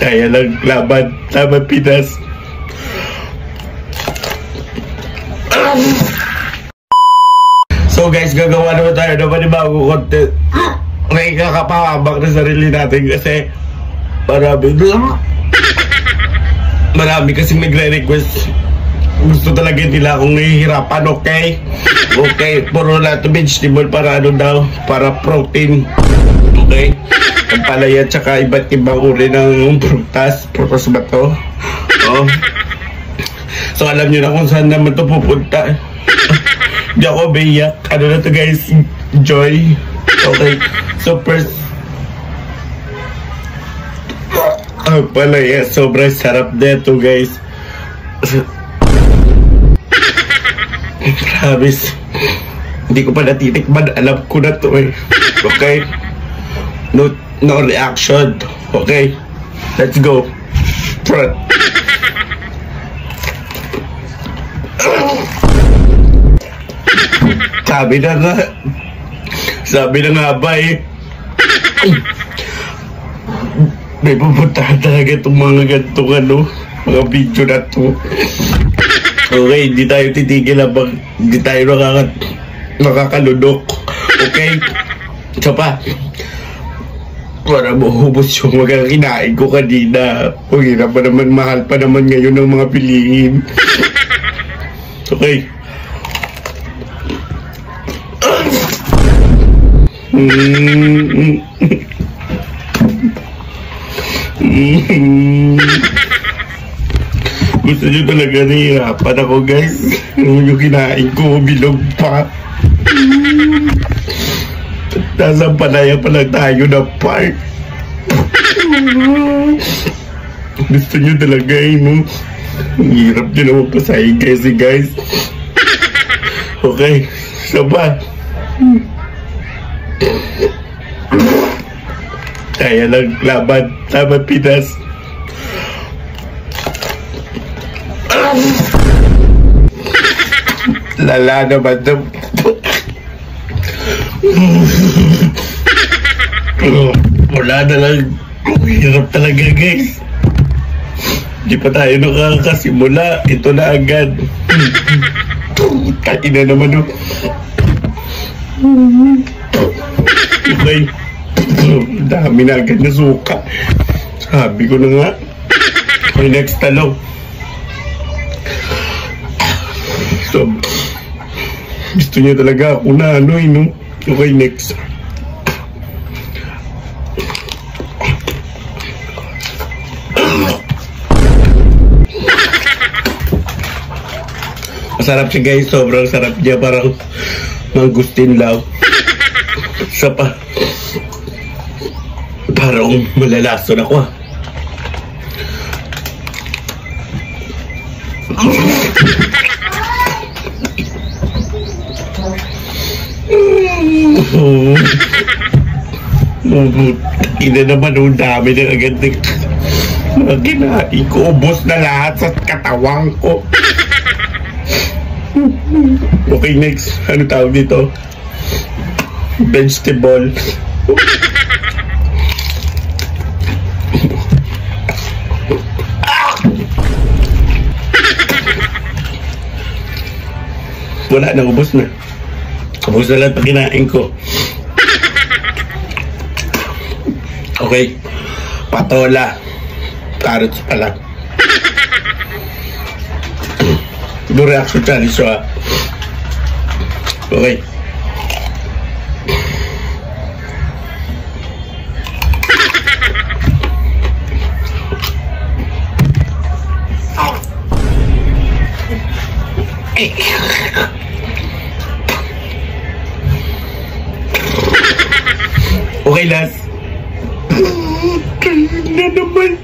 Kaya lang laban sama Pinas. So guys, gagawa naman tayo ng panibagong content. Okay, kakapahambak na sarili natin kasi marami kasi nagre-request. Gusto talaga nila akong nahihirapan, okay? Okay, puro lahat ng vegetable para ano daw, para protein. Okay? Ang palaya tsaka iba't ibang uri ng prutas. Prutas ba to? Oh. So alam nyo na kung saan naman to pupunta. Di ako biyak. Ano na to guys? Joy. Okay. So first, ang palaya, sobrang sarap dito guys. Promise. Hindi ko pa natitikman. Alam ko na to eh. Okay? No reaction. Okay? Let's go. Front. Sabi na nga ba eh. May pupuntahan talaga itong mga gantong ano, mga video na to. Okay, hindi tayo titigil habang hindi tayo nakakalunok. Okay? Isa pa, para mahubos yung mga kinain ko kanina. Ang hirap pa naman, mahal pa naman ngayon ng mga piliin. Okay. Gusto nyo talaga nahihirapan ako guys. Yung kinain ko, bilog pa. Nasa palaya pa lang tayo na part. Gusto nyo talaga no? Ang hirap nyo naman pasahin kasi guys. Okay, so ba? Kaya lang laban sama Pinas. Lala naman na. Wala na lang. Hirap talaga guys. Di pa tayo nakakasimula. Ito na agad. Kaina naman no. Okay. Dami na agad na suka. Sabi ko na nga. Okay, next tanong. So, gusto niya talaga ako na ano no? Okay, next. Masarap siya guys, sobrang sarap niya, parang mangustin lang. Isa pa, parang malalason ako. Ina naman, ang dami na agad mga kinain ko. Ubos na lahat sa katawang ko. Okay, next. Ano tawag dito? Vegetable. Wala na, ubos na. Ubos na lahat na kinain ko. Okay. Patola. Carrots pala. Do reaction tadi siya. Okay. Okay, last. Na naman.